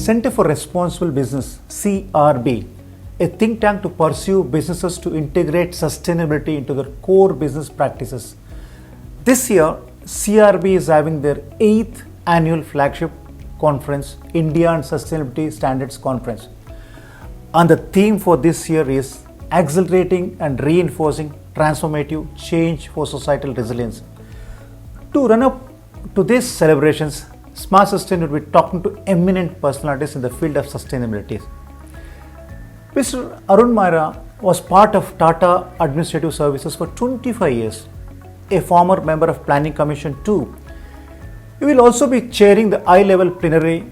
Center for Responsible Business, CRB, a think tank to pursue businesses to integrate sustainability into their core business practices. This year, CRB is having their 8th annual flagship conference, India and Sustainability Standards Conference. And the theme for this year is accelerating and reinforcing transformative change for societal resilience. To run up to these celebrations, SMARTSUSTAIN will be talking to eminent personalities in the field of sustainability. Mr. Arun Maira was part of Tata Administrative Services for 25 years, a former member of Planning Commission too. He will also be chairing the high-level plenary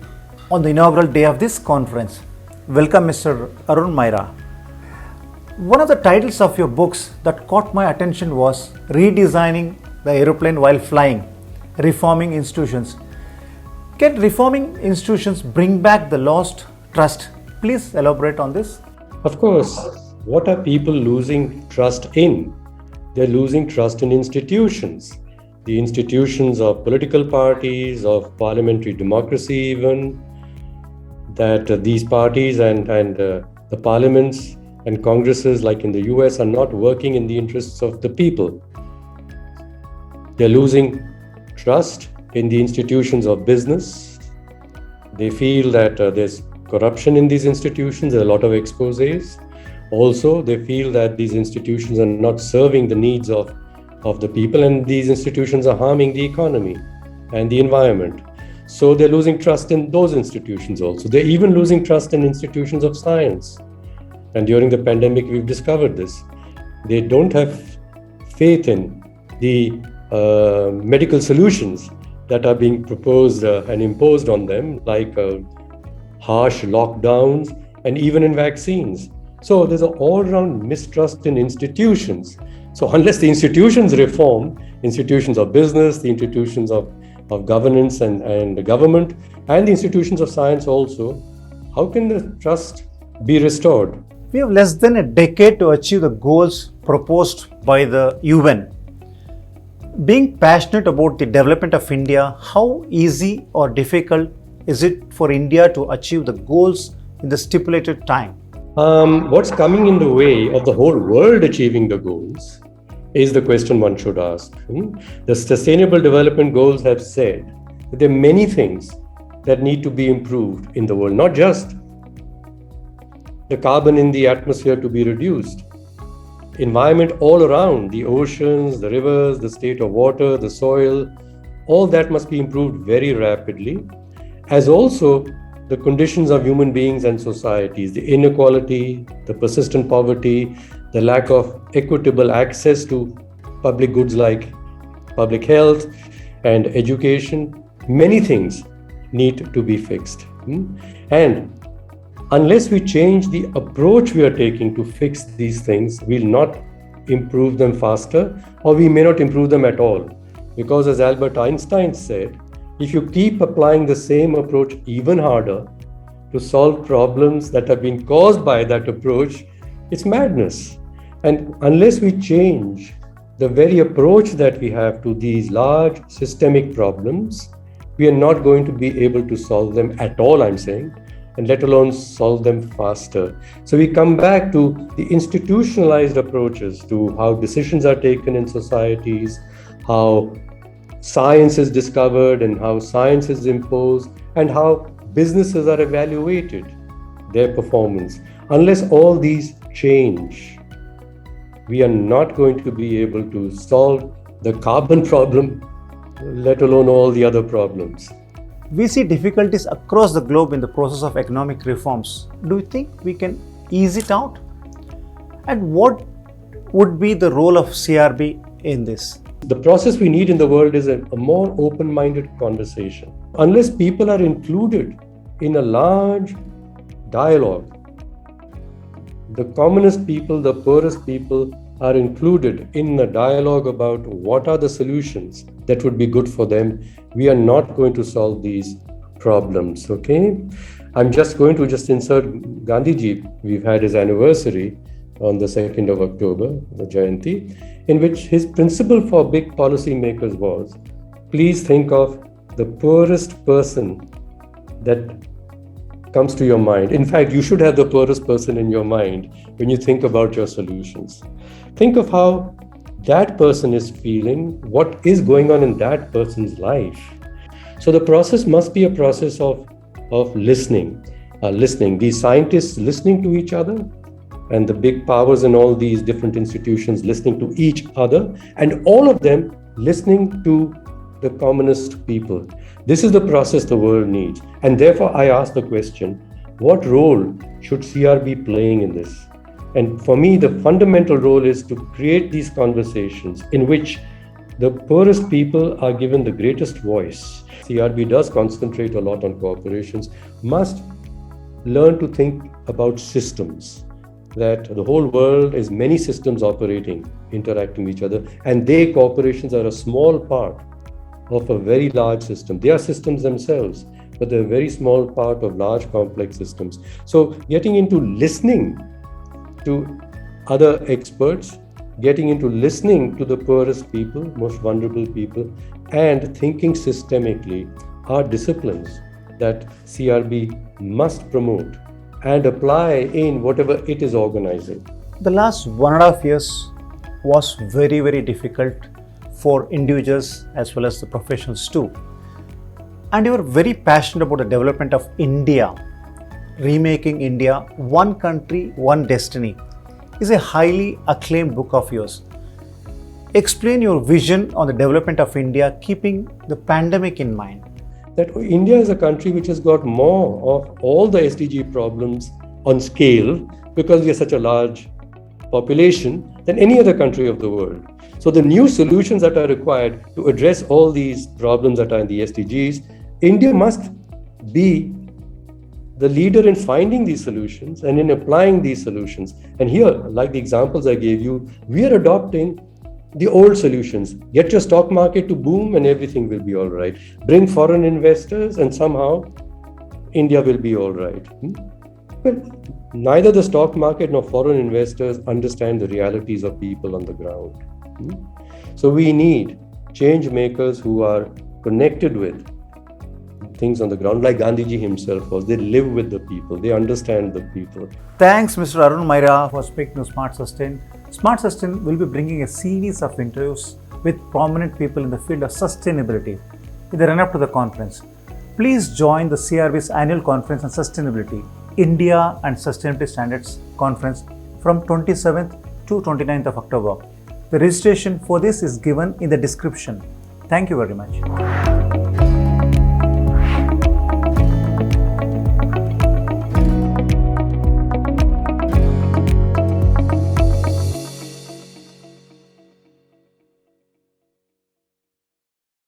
on the inaugural day of this conference. Welcome, Mr. Arun Maira. One of the titles of your books that caught my attention was Redesigning the Aeroplane While Flying, Reforming Institutions. Can reforming institutions bring back the lost trust? Please elaborate on this. Of course. What are people losing trust in? They're losing trust in institutions. The institutions of political parties, of parliamentary democracy even, that these parties and the parliaments and congresses like in the US are not working in the interests of the people. They're losing trust in the institutions of business. They feel that there's corruption in these institutions, there are a lot of exposés. Also, they feel that these institutions are not serving the needs of the people, and these institutions are harming the economy and the environment. So they're losing trust in those institutions also. They're even losing trust in institutions of science. And during the pandemic, we've discovered this. They don't have faith in the medical solutions that are being proposed and imposed on them, like harsh lockdowns and even in vaccines. So there's an all-round mistrust in institutions. So unless the institutions reform, institutions of business, the institutions of governance and the government, and the institutions of science also, how can the trust be restored? We have less than a decade to achieve the goals proposed by the UN. Being passionate about the development of India, how easy or difficult is it for India to achieve the goals in the stipulated time? What's coming in the way of the whole world achieving the goals is the question one should ask. The Sustainable Development Goals have said that there are many things that need to be improved in the world, not just the carbon in the atmosphere to be reduced. Environment all around, the oceans, the rivers, the state of water, the soil, all that must be improved very rapidly, as also the conditions of human beings and societies, the inequality, the persistent poverty, the lack of equitable access to public goods like public health and education. Many things need to be fixed. And unless we change the approach we are taking to fix these things, we'll not improve them faster, or we may not improve them at all. Because as Albert Einstein said, if you keep applying the same approach even harder to solve problems that have been caused by that approach, it's madness. And unless we change the very approach that we have to these large systemic problems, we are not going to be able to solve them at all, I'm saying, and let alone solve them faster. So we come back to the institutionalized approaches to how decisions are taken in societies, how science is discovered and how science is imposed, and how businesses are evaluated, their performance. Unless all these change, we are not going to be able to solve the carbon problem, let alone all the other problems. We see difficulties across the globe in the process of economic reforms. Do you think we can ease it out? And what would be the role of CRB in this? The process we need in the world is a more open-minded conversation. Unless people are included in a large dialogue, the commonest people, the poorest people are included in a dialogue about what are the solutions that would be good for them, we are not going to solve these problems, okay? I'm just going to insert Gandhiji. We've had his anniversary on the 2nd of October, the Jayanti, in which his principle for big policy makers was, please think of the poorest person that comes to your mind. In fact, you should have the poorest person in your mind when you think about your solutions. Think of how that person is feeling, what is going on in that person's life. So the process must be a process of listening. These scientists listening to each other, and the big powers in all these different institutions listening to each other, and all of them listening to the commonest people. This is the process the world needs. And therefore, I ask the question, what role should CR be playing in this? And for me, the fundamental role is to create these conversations in which the poorest people are given the greatest voice. CRB does concentrate a lot on corporations, must learn to think about systems, that the whole world is many systems operating, interacting with each other, and corporations are a small part of a very large system. They are systems themselves, but they're a very small part of large complex systems. So getting into listening to other experts, getting into listening to the poorest people, most vulnerable people, and thinking systemically are disciplines that CRB must promote and apply in whatever it is organizing. The last 1.5 years was very, very difficult for individuals as well as the professionals too. And you are very passionate about the development of India. Remaking India, One Country, One Destiny is a highly acclaimed book of yours. Explain your vision on the development of India, keeping the pandemic in mind. That India is a country which has got more of all the SDG problems on scale, because we are such a large population, than any other country of the world. So the new solutions that are required to address all these problems that are in the SDGs, India must be the leader in finding these solutions and in applying these solutions. And here, like the examples I gave you, we are adopting the old solutions. Get your stock market to boom and everything will be all right. Bring foreign investors and somehow India will be all right. But neither the stock market nor foreign investors understand the realities of people on the ground. So we need change makers who are connected with things on the ground, like Gandhiji himself was. They live with the people, they understand the people. Thanks, Mr. Arun Maira, for speaking to Smart Sustain. Smart Sustain will be bringing a series of interviews with prominent people in the field of sustainability in the run-up to the conference. Please join the CRB's annual conference on sustainability, India and Sustainability Standards Conference from 27th to 29th of October. The registration for this is given in the description. Thank you very much.